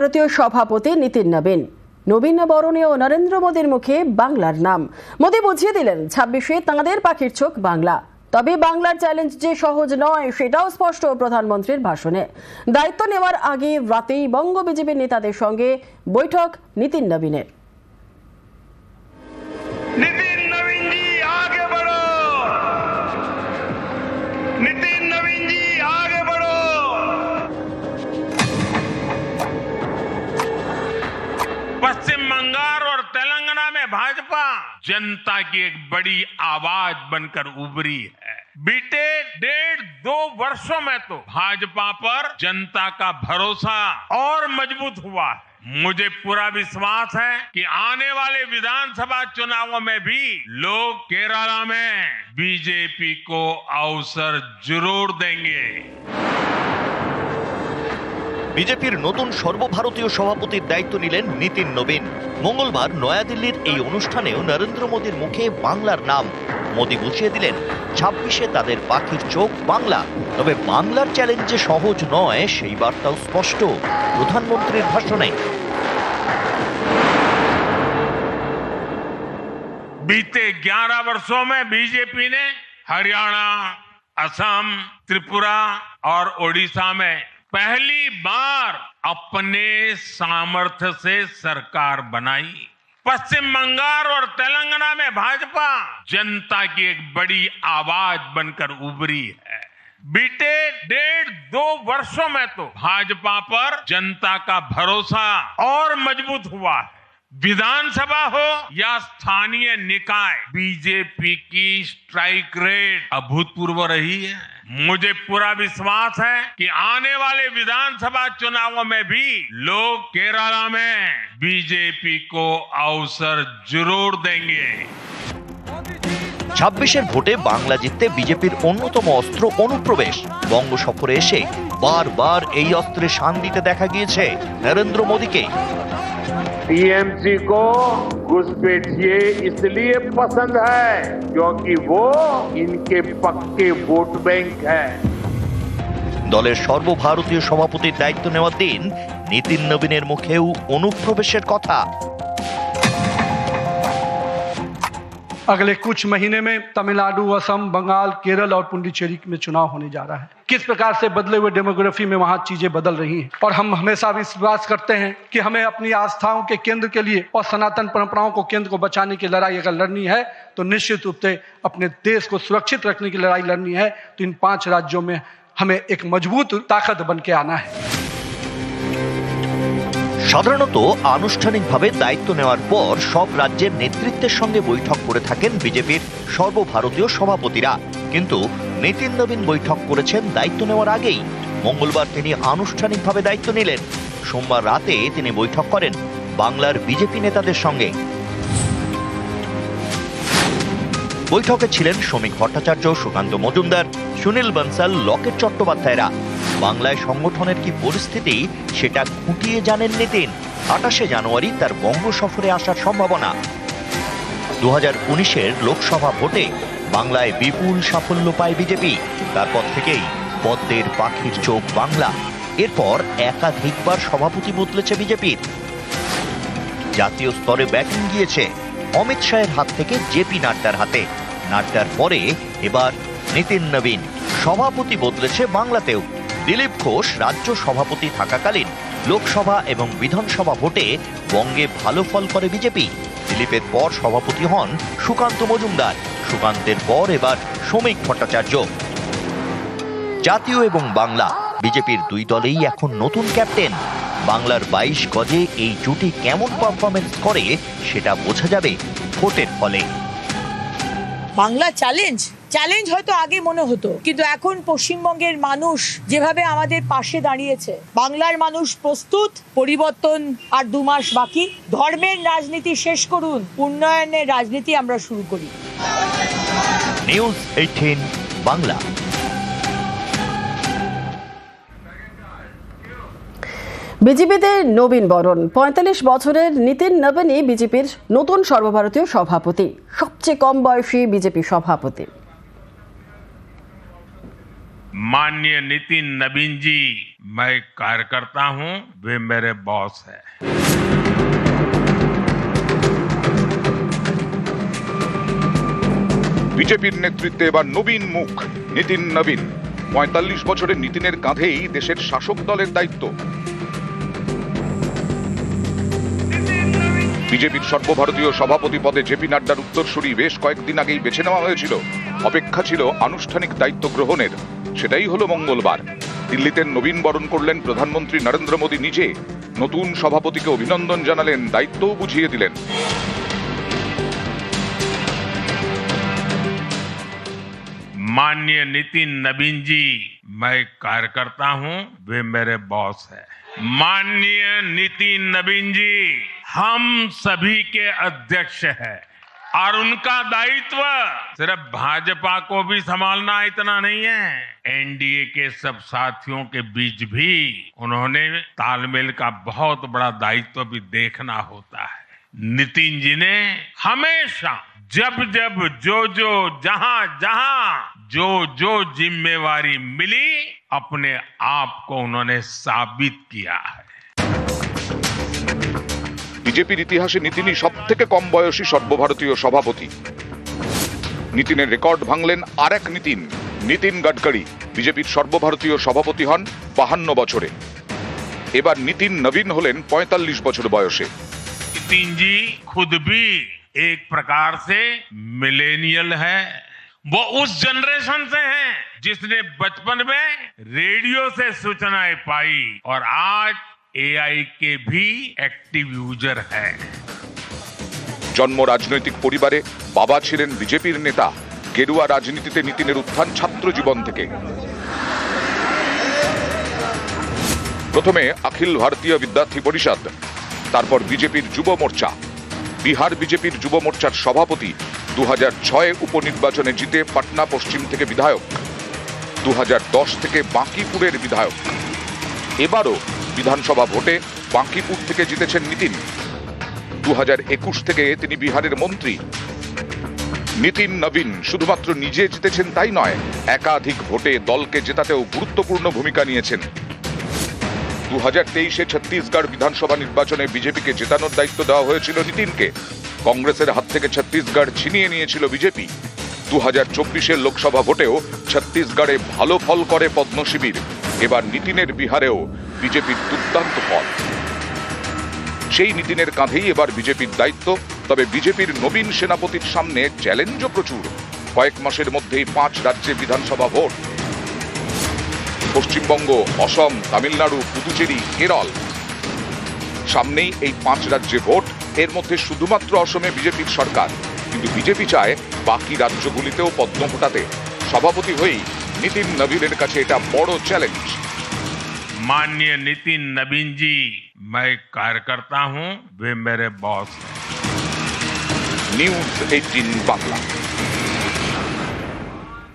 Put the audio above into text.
ভারতীয় সভাপতি নীতিন নবীন নবীন বরণে ও নরেন্দ্র মোদীর মুখে বাংলার নাম। মোদী বুঝিয়ে দিলেন ২৬শে তাঁদের পাখির চোখ বাংলা। তবে বাংলার চ্যালেঞ্জ যে সহজ নয় সেটাও স্পষ্ট প্রধানমন্ত্রীর ভাষণে। দায়িত্ব নেওয়ার আগে রাতেই বঙ্গ বিজেপির নেতাদের সঙ্গে বৈঠক নীতিন নবীনের। नितिन नवीन जी आगे बढ़ो, नितिन नवीन जी आगे बढ़ो। पश्चिम बंगाल और तेलंगाना में भाजपा जनता की एक बड़ी आवाज बनकर उभरी है। बीते 1.5-2 वर्षों में तो भाजपा पर जनता का भरोसा और मजबूत हुआ है। मुझे पूरा विश्वास है कि आने वाले विधानसभा चुनावों में भी लोग केरला में बीजेपी को अवसर जरूर देंगे। বিজেপির নতুন সর্বভারতীয় সভাপতির দায়িত্ব নিলেন নীতিন নবীন। মঙ্গলবার নয়াদিল্লির এই অনুষ্ঠানেও নরেন্দ্র মোদীর মুখে বাংলার নাম। মোদী বুঝিয়ে দিলেন ২৬শে তাদের পাখির চোখ বাংলা। তবে বাংলার চ্যালেঞ্জ যে সহজ নয় সেই বার্তাও স্পষ্ট প্রধানমন্ত্রীর ভাষণে। बीते 11 वर्षों में बीजेपी ने हरियाणा, असम, त्रिपुरा और ओडिशा में पहली बार अपने सामर्थ्य से सरकार बनाई। पश्चिम बंगाल और तेलंगाना में भाजपा जनता की एक बड़ी आवाज बनकर उभरी है। बीते 1.5-2 वर्षों में तो भाजपा पर जनता का भरोसा और मजबूत हुआ है। विधानसभा हो या स्थानीय निकाय, बीजेपी की स्ट्राइक रेट अभूतपूर्व रही है। मुझे पूरा विश्वास है कि आने वाले विधानसभा चुनावों में भी लोग केरला में बीजेपी को अवसर जरूर देंगे। ২৬এর ভোটে বাংলা জিততে বিজেপির অন্যতম অস্ত্র অনুপ্রবেশ। বঙ্গ সফরে এসে বারবার এই অস্ত্রে শান দিতে দেখা গিয়েছে নরেন্দ্র মোদীকে। टीएमसी को घुसपैठिए इसलिए पसंद है क्योंकि वो इनके पक्के वोट बैंक है। দলের সর্বভারতীয় সভাপতির দায়িত্ব নেওয়ার দিন নীতিন নবীনের মুখেও অনুপ্রবেশের কথা। अगले कुछ महीने में तमिलनाडु, असम, बंगाल, केरल और पुडुचेरी में चुनाव होने जा रहा है। किस प्रकार से बदले हुए डेमोग्राफी में वहां चीजें बदल रही हैं और हम हमेशा विश्वास करते हैं कि हमें अपनी आस्थाओं के केंद्र के लिए और सनातन परंपराओं को केंद्र को बचाने की लड़ाई अगर लड़नी है तो निश्चित रूप से अपने देश को सुरक्षित रखने की लड़ाई लड़नी है तो इन 5 राज्यों में हमें एक मजबूत ताकत बन के आना है। সাধারণত আনুষ্ঠানিকভাবে দায়িত্ব নেওয়ার পর সব রাজ্যের নেতৃত্বের সঙ্গে বৈঠক করে থাকেন বিজেপির সর্বভারতীয় সভাপতিরা। কিন্তু নীতিন নবীন বৈঠক করেছেন দায়িত্ব নেওয়ার আগেই। মঙ্গলবার তিনি আনুষ্ঠানিকভাবে দায়িত্ব নিলেন। সোমবার রাতে তিনি বৈঠক করেন বাংলার বিজেপি নেতাদের সঙ্গে। বৈঠকে ছিলেন শ্রমিক ভট্টাচার্য, সুকান্ত মজুমদার, সুনীল বনসাল, লকেট চট্টোপাধ্যায়রা। বাংলায় সংগঠনের কি পরিস্থিতি সেটা খুঁটিয়ে জানেন নীতিন। ২৮শে জানুয়ারি তার বঙ্গ সফরে আসার সম্ভাবনা। ২০১৯-এর লোকসভা ভোটে বাংলায় বিপুল সাফল্য পায় বিজেপি। তারপর থেকেই পদ্মের পাখির চোখ বাংলা। এরপর একাধিকবার সভাপতি বদলেছে বিজেপির। জাতীয় স্তরে ব্যাটিং গিয়েছে অমিত শাহের হাত থেকে জেপি নাড্ডার হাতে। নাড্ডার পরে এবার নীতিন নবীন। সভাপতি বদলেছে বাংলাতেও। দিলীপ ঘোষ রাজ্য সভাপতি থাকাকালীন লোকসভা এবং বিধানসভা ভোটে বঙ্গে ভালো ফল করে বিজেপি। দিলীপের পর সভাপতি হন সুকান্ত মজুমদার। সুকান্তের পর এবার শ্রমিক ভট্টাচার্য। জাতীয় এবং বাংলা বিজেপির দুই দলেই এখন নতুন ক্যাপ্টেন। বাংলার ২২ গজে এই জুটি কেমন পারফরমেন্স করে সেটা বোঝা যাবে ভোটের ফলে। বাংলা চ্যালেঞ্জ হয়তো আগে মনে হতো, কিন্তু এখন পশ্চিমবঙ্গের মানুষ যেভাবে আমাদের পাশে দাঁড়িয়েছে, বাংলার মানুষ প্রস্তুত। পরিবর্তন আর 2 মাস বাকি। ধর্মের রাজনীতি শেষ করুন, উন্নয়নের রাজনীতি আমরা শুরু করি। নিউজ 18 বাংলা। বিজেপিতে নবীন বরণ। ৪৫ বছরের নীতিন নবীনই বিজেপির নতুন সর্বভারতীয় সভাপতি, সবচেয়ে কম বয়সী বিজেপি সভাপতি। माननीय नितिन नवीन जी मैं कार्यकर्ता हूं, वे मेरे बॉस है। বিজেপির নেতৃত্বে এবার নবীন মুখ নীতিন নবীন। ৪৫ বছরের নীতিনের কাঁধেই দেশের শাসক দলের দায়িত্ব। বিজেপির সর্বভারতীয় সভাপতি পদে জেপি নাড্ডার উত্তরসূরি বেশ কয়েকদিন আগেই বেছে নেওয়া হয়েছিল। অপেক্ষা ছিল আনুষ্ঠানিক দায়িত্ব গ্রহণের। সেটাই হলো মঙ্গলবার। দিল্লিতে নবীন বরণ করলেন প্রধানমন্ত্রী নরেন্দ্র মোদী নিজে। নতুন সভাপতিকে অভিনন্দন জানালেন, দায়িত্বও বুঝিয়ে দিলেন। माननीय नितिन नवीन जी, मैं कार्यकर्ता हूं, वे मेरे बॉस है। माननीय नितिन नवीन जी हम सभी के अध्यक्ष हैं और उनका दायित्व सिर्फ भाजपा को भी संभालना इतना नहीं है, एनडीए के सब साथियों के बीच भी उन्होंने तालमेल का बहुत बड़ा दायित्व भी देखना होता है। नितिन जी ने हमेशा जब जब जो जहां जहां जो जिम्मेवारी मिली अपने आप को उन्होंने साबित किया है। বিজেপির ইতিহাসে নীতিনই সব থেকে কম বয়সী সর্বভারতীয় সভাপতি। নীতিনের রেকর্ড ভাঙলেন আর এক নীতিন, নীতিন গডকরি। বিজেপির সর্বভারতীয় সভাপতি হন ৫২ বছরে। এবার নীতিন নবীন হলেন ৪৫ বছর বয়সে। नितिन जी खुद भी एक प्रकार से मिलेनियल है। वो उस जनरेशन से हैं जिसने बचपन में रेडियो से सूचनाएं पाई और आज एआई के भी एक्टिव यूजर है। জন্ম রাজনৈতিক পরিবারে, বাবা ছিলেন বিজেপির নেতা। গেরুয়া রাজনীতিতে নীতিনের উত্থান ছাত্র জীবন থেকে। প্রথমে অখিল ভারতীয় বিদ্যার্থী পরিষদ, তারপর বিজেপির যুব মোর্চা। বিহার বিজেপির যুব মোর্চার সভাপতি। ২০০৬ উপনির্বাচনে জিতে পাটনা পশ্চিম থেকে বিধায়ক। ২০১০ থেকে বাঁকিপুরের বিধায়ক। এবারও বিধানসভা ভোটে বাঁকিপুর থেকে জিতেছেন নীতিন। ২০২১ থেকে তিনি বিহারের মন্ত্রী। নীতিন নবীন শুধুমাত্র নিজে জিতেছেন তাই নয়, একাধিক ভোটে দলকে জেতাতেও গুরুত্বপূর্ণ ভূমিকা নিয়েছেন। ২০২৩-এ ছত্তিশগড় বিধানসভা নির্বাচনে বিজেপিকে জেতানোর দায়িত্ব দেওয়া হয়েছিল নীতিনকে। কংগ্রেসের হাত থেকে ছত্তিশগড় ছিনিয়ে নিয়েছিল বিজেপি। ২০২৪-এর লোকসভা ভোটেও ছত্তিশগড়ে ভালো ফল করে পদ্ম শিবির। এবার নীতিনের বিহারেও বিজেপির দুর্দান্ত ফল। সেই নীতিনের কাঁধেই এবার বিজেপির দায়িত্ব। তবে বিজেপির নবীন সেনাপতির সামনে চ্যালেঞ্জও প্রচুর। কয়েক মাসের মধ্যেই ৫ রাজ্যে বিধানসভা ভোট। পশ্চিমবঙ্গ, অসম, তামিলনাড়ু, পুদুচেরি, কেরল। সামনেই এই ৫ রাজ্যে ভোট। এর মধ্যে শুধুমাত্র অসমে বিজেপির সরকার, কিন্তু বিজেপি চায় বাকি রাজ্যগুলিতেও পদ্ম ফোটাতে। সভাপতি হয়েই নীতিন নবীনের কাছে এটা বড় চ্যালেঞ্জ। माननीय नितिन नवीन जी, मैं कार्यकर्ता हूं, वे मेरे बॉस हैं। নিউজ 18 বাংলা।